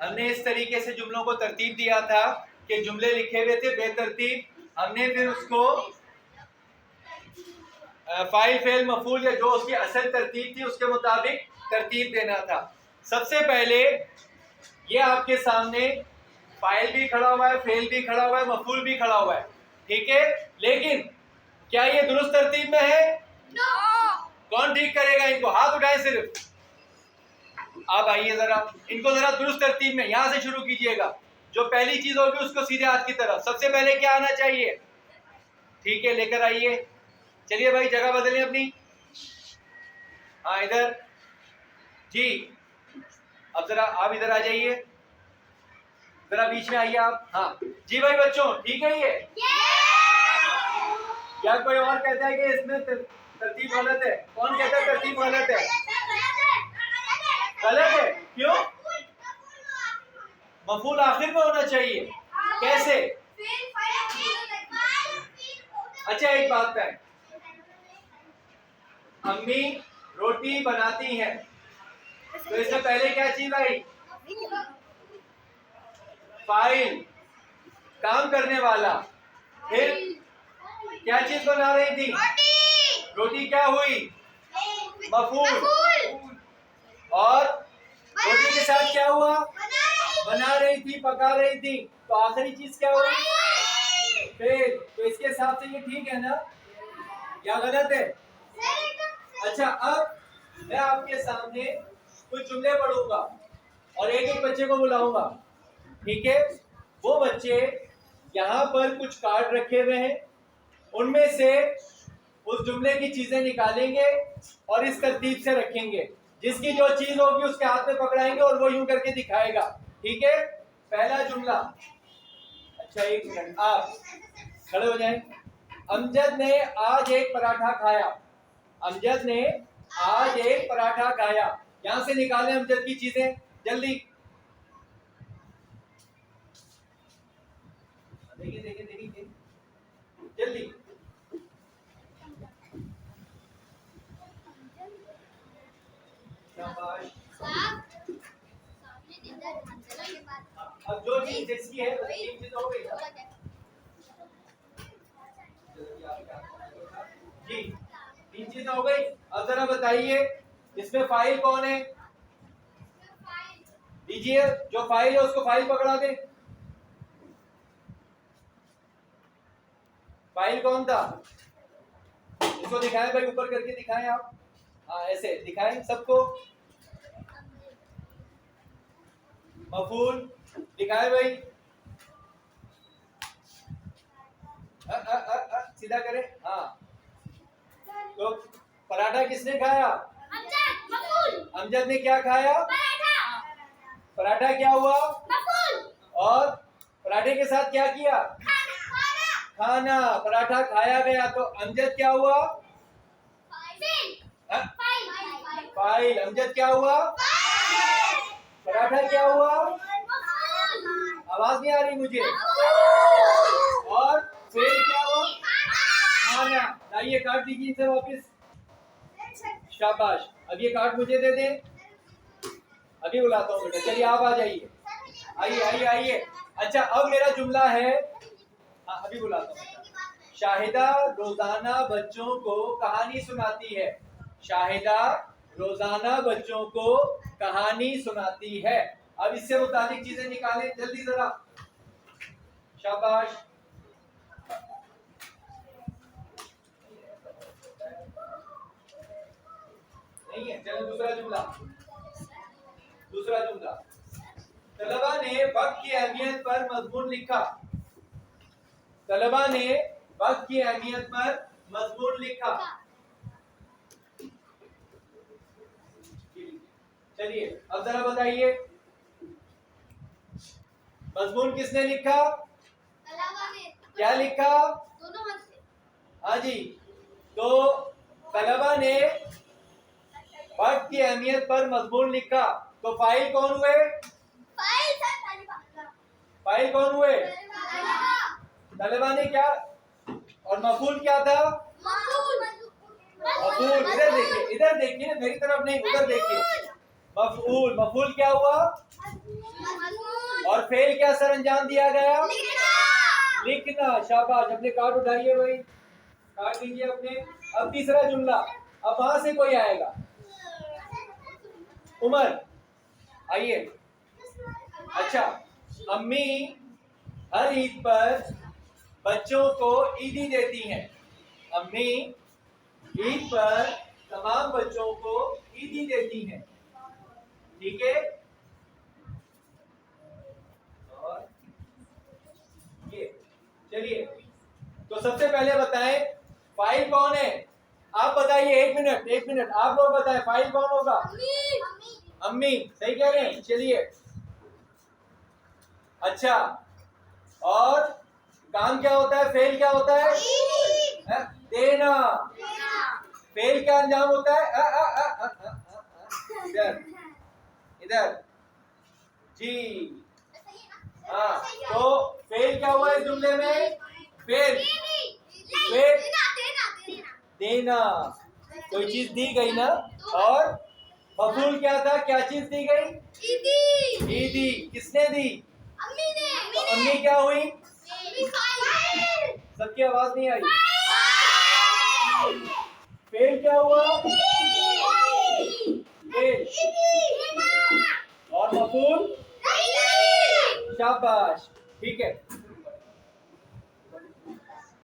हमने इस तरीके से जुमलों को तरतीब दिया था कि जुमले लिखे हुए थे बेतरतीब, हमने फिर उसको फाइल फेल मफूल या जो उसकी असल तरतीब थी उसके मुताबिक तरतीब देना था। सबसे पहले ये आपके सामने फाइल भी खड़ा हुआ है, फेल भी खड़ा हुआ है, मफूल भी खड़ा हुआ है, ठीक है, लेकिन क्या ये दुरुस्त तरतीब में है? कौन ठीक करेगा इनको? हाथ उठाएं सिर्फ। आप आइए जरा, इनको जरा दुरुस्त तरतीब में यहां से शुरू कीजिएगा। जो पहली चीज होगी उसको सीधे हाथ की तरफ, सबसे पहले क्या आना चाहिए? ठीक है, लेकर आइए। चलिए भाई जगह बदलें अपनी। हाँ इधर जी, अब जरा आप इधर आ जाइए, जरा बीच में आइए आप। हाँ जी भाई बच्चों, ठीक है ये? या कोई और कहता है कि इसमें तरतीब गलत है? कौन कहता है तरतीब गलत है? गलत है, क्यों? मफूल आखिर में होना चाहिए, कैसे? अच्छा एक बात है, अम्मी रोटी बनाती हैं, तो इससे पहले क्या चीज आई? फाइल, काम करने वाला। फिर क्या चीज बना रही थी? रोटी क्या हुई? मफूल। और रोटी के साथ क्या हुआ? बना रही थी, पका रही थी, तो आखिरी चीज क्या हुई? फिर तो इसके हिसाब से ये ठीक है ना, या गलत है? अच्छा अब मैं आपके सामने कुछ जुमले पढ़ूंगा और एक एक बच्चे को बुलाऊंगा, ठीक है? वो बच्चे यहाँ पर कुछ कार्ड रखे हुए हैं, उनमें से उस जुमले की चीजें निकालेंगे और इस तरतीब से रखेंगे। जिसकी जो चीज होगी उसके हाथ में पकड़ाएंगे और वो यूं करके दिखाएगा, ठीक है? पहला जुमला। अच्छा एक मिनट, आप खड़े हो जाएं। अमजद ने आज एक पराठा खाया। अमजद ने आज एक पराठा खाया। यहां से निकालें अमजद की चीजें जल्दी। देखिए देखिए देखिए जल्दी। अब जो चीज जिसकी है तीन चीज हो गई जी, तीन चीजें हो गई। अब जरा बताइए इसमें फाइल कौन है? दीजिए, जो फाइल है उसको फाइल पकड़ा दे। फाइल कौन था? इसको दिखाएं भाई, ऊपर करके दिखाएं आप। हाँ ऐसे दिखाएं सबको। मफूल दिखाएं भाई। सीधा करें। हाँ तो पराठा किसने खाया? अमजद ने क्या खाया? पराठा क्या हुआ? और पराठे के साथ क्या किया? खाना। पराठा खाया गया, तो अमजद क्या हुआ? फाइल। अमजद क्या हुआ? पराठा क्या हुआ? आवाज नहीं आ रही मुझे। और फेल क्या हुआ? खाना। लाइए कार्ड दीजिए इनसे वापिस। शाबाश। अब ये कार्ड मुझे दे दें, अभी बुलाता हूँ बेटा। चलिए आप आ जाइए, आइए आइए आइए। अच्छा अब मेरा जुमला है, हाँ अभी बुलाता हूँ। शाहिदा रोजाना बच्चों को कहानी सुनाती है। शाहिदा रोजाना बच्चों को कहानी सुनाती है। अब इससे मुताबिक चीजें निकालें जल्दी जरा। शाबाश। नहीं है, चलो दूसरा जुमला। दूसरा जुमला, तलबा ने वक्त की अहमियत पर मजमून लिखा। तलबा ने वक्त की अहमियत पर मजमून लिखा। चलिए अब जरा बताइए मजमून किसने लिखा? क्या लिखा? हाँ जी, तो तलबा ने वक्त की अहमियत पर मजमून लिखा, तो फाइल कौन हुए? फाइल कौन हुए? तलबा ने क्या, और मफूल क्या था? मफूल। इधर देखिए, इधर देखिए, मेरी तरफ नहीं, उधर देखिए। मफूल। मफूल क्या हुआ? फेल क्या सर अंजाम दिया गया? लिखना। शाबाश, अपने कार्ड उठाइए भाई, कार्ड लीजिए अपने। अब तीसरा जुमला, अब वहां से कोई आएगा। उमर आइए। अच्छा, अम्मी हर ईद पर बच्चों को ईदी देती हैं। अम्मी ईद पर तमाम बच्चों को ईदी देती हैं। ठीक है, और ये चलिए, तो सबसे पहले बताएं फाइल कौन है? आप बताइए, एक मिनट आप लोग बताएं फाइल कौन होगा? अम्मी सही कह रहे हैं। चलिए, अच्छा, और काम क्या होता है? फेल क्या होता है? देना। फेल क्या अंजाम होता है? इधर इधर जी। हाँ, तो फेल क्या हुआ इस जुमले में? फेल देना, कोई चीज दी गई ना। और मफूल क्या था? क्या चीज दी गई? ईदी। किसने दी? अम्मी ने। तो अम्मी क्या हुई? सबकी आवाज नहीं आई। फेल क्या हुआ? फेल। और मफूल? शाबाश, ठीक है।